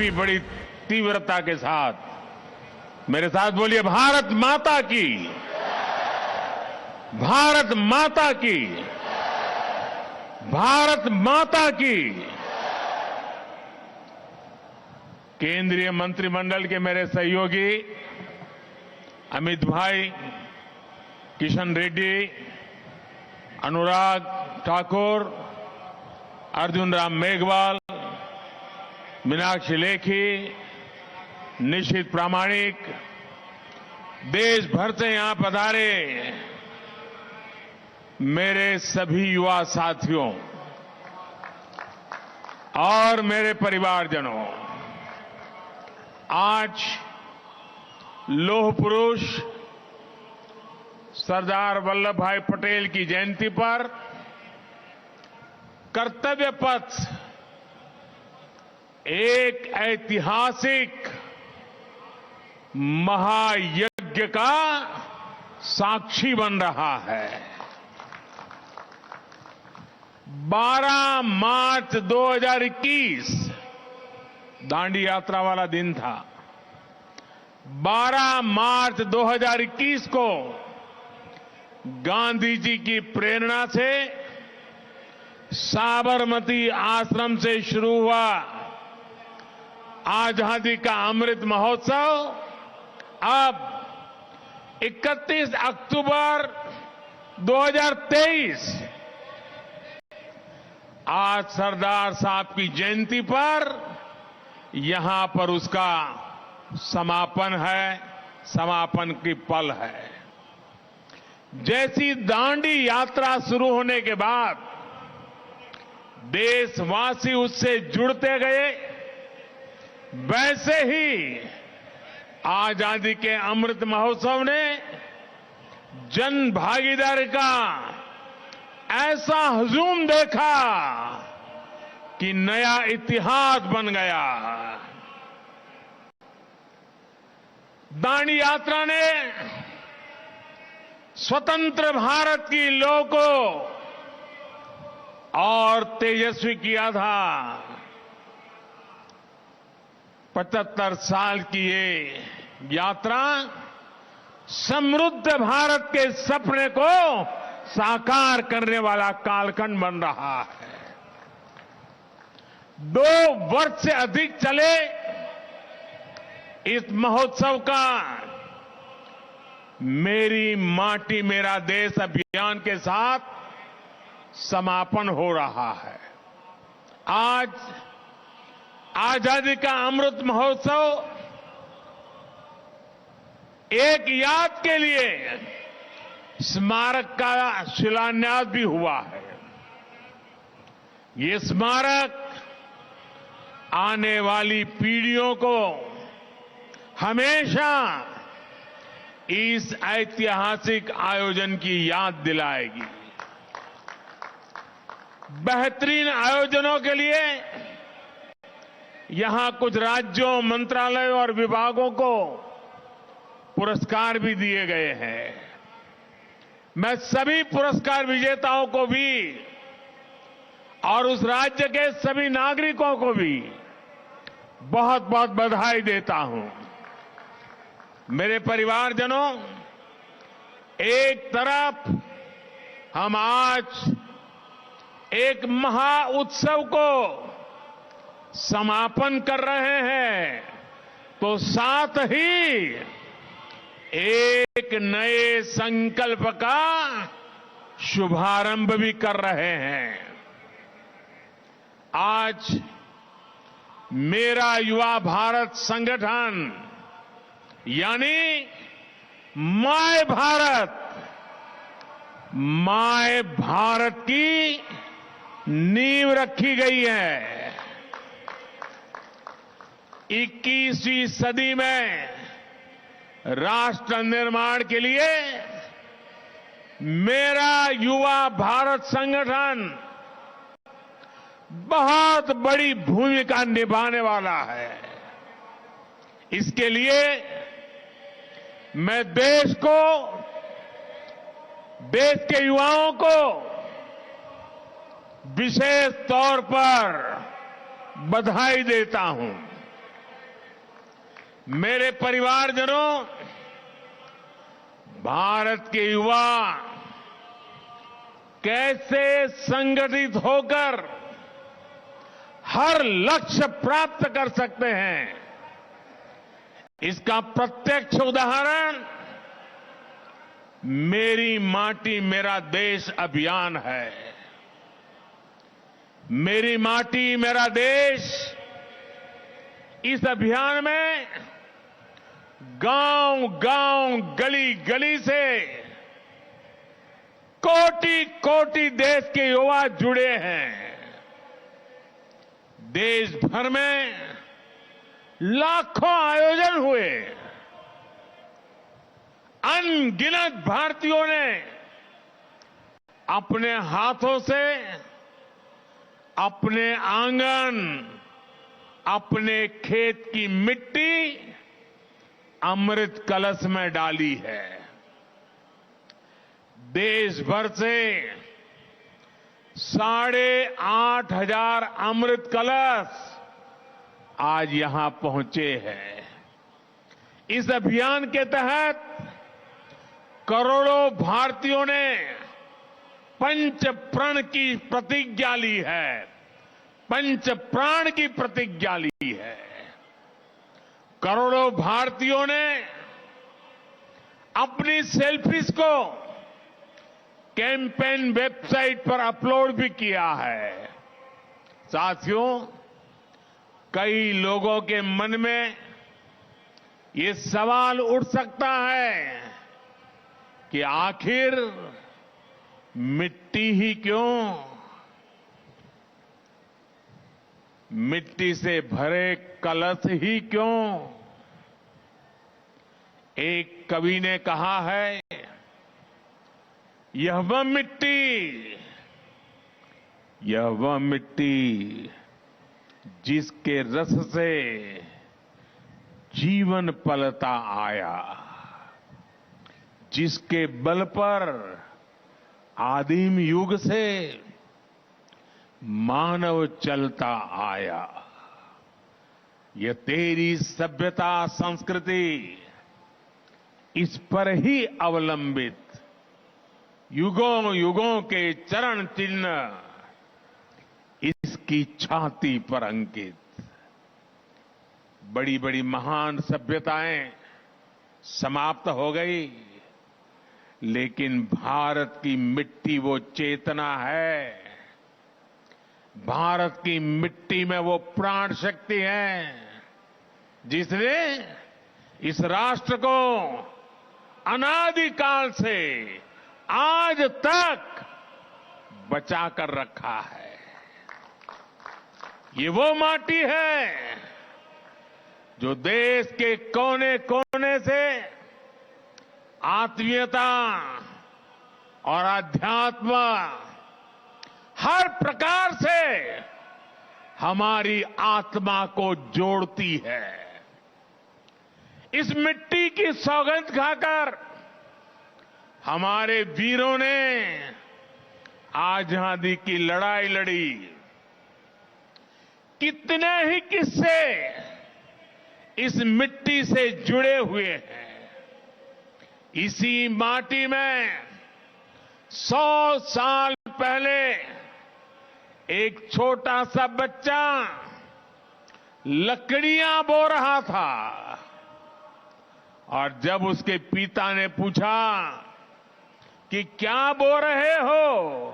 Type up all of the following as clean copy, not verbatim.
भी बड़ी तीव्रता के साथ मेरे साथ बोलिए, भारत माता की, भारत माता की, भारत माता की। केंद्रीय मंत्रिमंडल के मेरे सहयोगी अमित भाई, किशन रेड्डी, अनुराग ठाकुर, अर्जुन राम मेघवाल, मीनाक्षी लेखी, निशित प्रामाणिक, देश भर से यहां पधारे मेरे सभी युवा साथियों और मेरे परिवारजनों, आज लौह पुरुष सरदार वल्लभ भाई पटेल की जयंती पर कर्तव्य पथ एक ऐतिहासिक महायज्ञ का साक्षी बन रहा है। 12 मार्च 2021 दांडी यात्रा वाला दिन था। 12 मार्च 2021 को गांधी जी की प्रेरणा से साबरमती आश्रम से शुरू हुआ आजादी का अमृत महोत्सव अब 31 अक्टूबर 2023 आज सरदार साहब की जयंती पर यहां पर उसका समापन है, समापन की पल है। जैसी दांडी यात्रा शुरू होने के बाद देशवासी उससे जुड़ते गए, वैसे ही आजादी के अमृत महोत्सव ने जन भागीदारी का ऐसा हुजूम देखा कि नया इतिहास बन गया। दांडी यात्रा ने स्वतंत्र भारत की लौ को और तेजस्वी किया था। 75 साल की ये यात्रा समृद्ध भारत के सपने को साकार करने वाला कालखंड बन रहा है। 2 वर्ष से अधिक चले इस महोत्सव का मेरी माटी मेरा देश अभियान के साथ समापन हो रहा है। आज आजादी का अमृत महोत्सव एक याद के लिए स्मारक का शिलान्यास भी हुआ है। ये स्मारक आने वाली पीढ़ियों को हमेशा इस ऐतिहासिक आयोजन की याद दिलाएगी। बेहतरीन आयोजनों के लिए यहां कुछ राज्यों, मंत्रालयों और विभागों को पुरस्कार भी दिए गए हैं। मैं सभी पुरस्कार विजेताओं को भी और उस राज्य के सभी नागरिकों को भी बहुत बहुत बधाई देता हूं। मेरे परिवारजनों, एक तरफ हम आज एक महा उत्सव को समापन कर रहे हैं, तो साथ ही एक नए संकल्प का शुभारंभ भी कर रहे हैं। आज मेरा युवा भारत संगठन यानी माय भारत, माय भारत की नींव रखी गई है। 21वीं सदी में राष्ट्र निर्माण के लिए मेरा युवा भारत संगठन बहुत बड़ी भूमिका निभाने वाला है। इसके लिए मैं देश को, देश के युवाओं को विशेष तौर पर बधाई देता हूं। मेरे परिवारजनों, भारत के युवा कैसे संगठित होकर हर लक्ष्य प्राप्त कर सकते हैं, इसका प्रत्यक्ष उदाहरण मेरी माटी मेरा देश अभियान है। मेरी माटी मेरा देश इस अभियान में गांव-गांव, गली-गली से कोटि-कोटि देश के युवा जुड़े हैं। देश भर में लाखों आयोजन हुए। अनगिनत भारतीयों ने अपने हाथों से अपने आंगन, अपने खेत की मिट्टी अमृत कलश में डाली है। देश भर से 8,500 अमृत कलश आज यहां पहुंचे हैं। इस अभियान के तहत करोड़ों भारतीयों ने पंच प्रण की प्रतिज्ञा ली है। पंच प्राण की प्रतिज्ञा ली है। करोड़ों भारतीयों ने अपनी सेल्फीज को कैंपेन वेबसाइट पर अपलोड भी किया है। साथियों, कई लोगों के मन में ये सवाल उठ सकता है कि आखिर मिट्टी ही क्यों? मिट्टी से भरे कलश ही क्यों? एक कवि ने कहा है, यह वह मिट्टी जिसके रस से जीवन पलता आया, जिसके बल पर आदिम युग से मानव चलता आया। यह तेरी सभ्यता संस्कृति इस पर ही अवलंबित युगों युगों के चरण चिन्ह इसकी छाती पर अंकित। बड़ी बड़ी महान सभ्यताएं समाप्त हो गई, लेकिन भारत की मिट्टी वो चेतना है। भारत की मिट्टी में वो प्राण शक्ति है जिसने इस राष्ट्र को अनादिकाल से आज तक बचा कर रखा है। ये वो माटी है जो देश के कोने कोने से आत्मीयता और अध्यात्म हर प्रकार से हमारी आत्मा को जोड़ती है। इस मिट्टी की सौगंध खाकर हमारे वीरों ने आजादी की लड़ाई लड़ी। कितने ही किस्से इस मिट्टी से जुड़े हुए हैं। इसी माटी में 100 साल पहले एक छोटा सा बच्चा लकड़ियां बो रहा था और जब उसके पिता ने पूछा कि क्या बो रहे हो,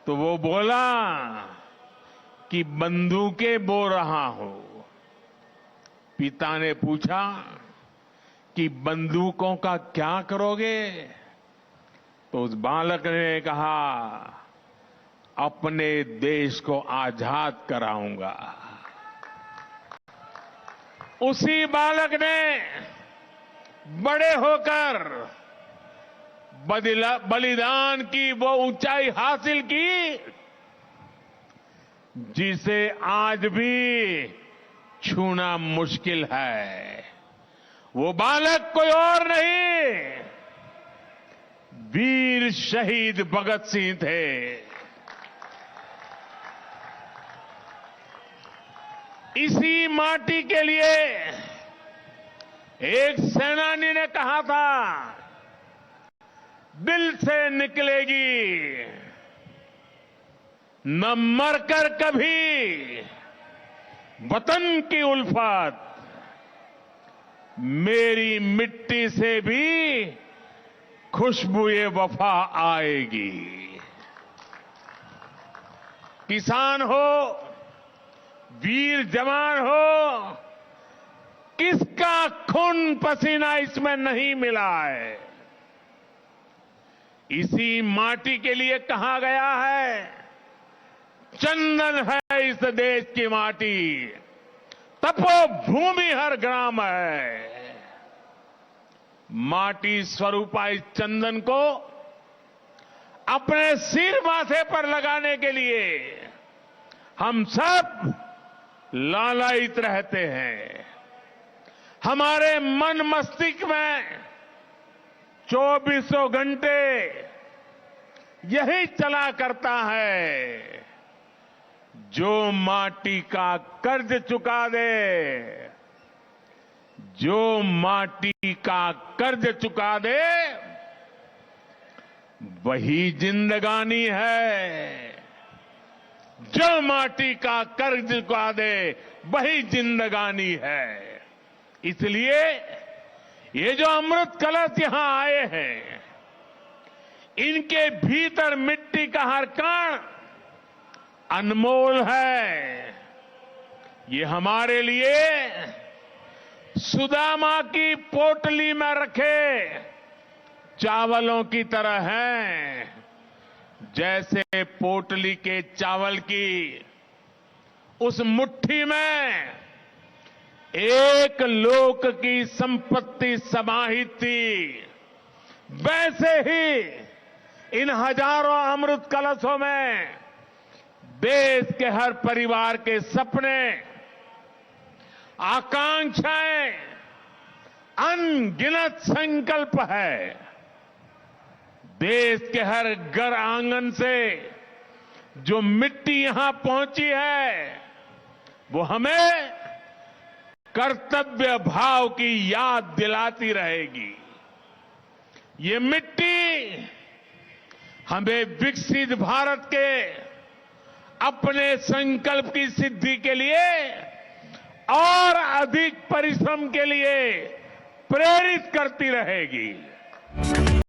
तो वो बोला कि बंदूकें बो रहा हूं। पिता ने पूछा कि बंदूकों का क्या करोगे? तो उस बालक ने कहा, अपने देश को आजाद कराऊंगा। उसी बालक ने बड़े होकर बलिदान की वो ऊंचाई हासिल की जिसे आज भी छूना मुश्किल है। वो बालक कोई और नहीं, वीर शहीद भगत सिंह थे। इसी माटी के लिए एक सेनानी ने कहा था, दिल से निकलेगी, न मरकर कभी वतन की उल्फत, मेरी मिट्टी से भी खुशबुए वफा आएगी। किसान हो, वीर जवान हो, किसका खून पसीना इसमें नहीं मिला है। इसी माटी के लिए कहा गया है, चंदन है इस देश की माटी, तपोभूमि हर ग्राम है। माटी स्वरूपा इस चंदन को अपने सिर माथे पर लगाने के लिए हम सब लालायित रहते हैं। हमारे मन मस्तिष्क में 24 घंटे यही चला करता है, जो माटी का कर्ज चुका दे, जो माटी का कर्ज चुका दे, वही जिंदगानी है। जो माटी का कर्ज चुका दे, वही जिंदगानी है। इसलिए ये जो अमृत कलश यहां आए हैं, इनके भीतर मिट्टी का हर कण अनमोल है। ये हमारे लिए सुदामा की पोटली में रखे चावलों की तरह हैं। जैसे पोटली के चावल की उस मुट्ठी में एक लोक की संपत्ति समाहित थी, वैसे ही इन हजारों अमृत कलशों में देश के हर परिवार के सपने, आकांक्षाएं, अनगिनत संकल्प है। देश के हर घर आंगन से जो मिट्टी यहां पहुंची है, वो हमें कर्तव्य भाव की याद दिलाती रहेगी। ये मिट्टी हमें विकसित भारत के अपने संकल्प की सिद्धि के लिए और अधिक परिश्रम के लिए प्रेरित करती रहेगी।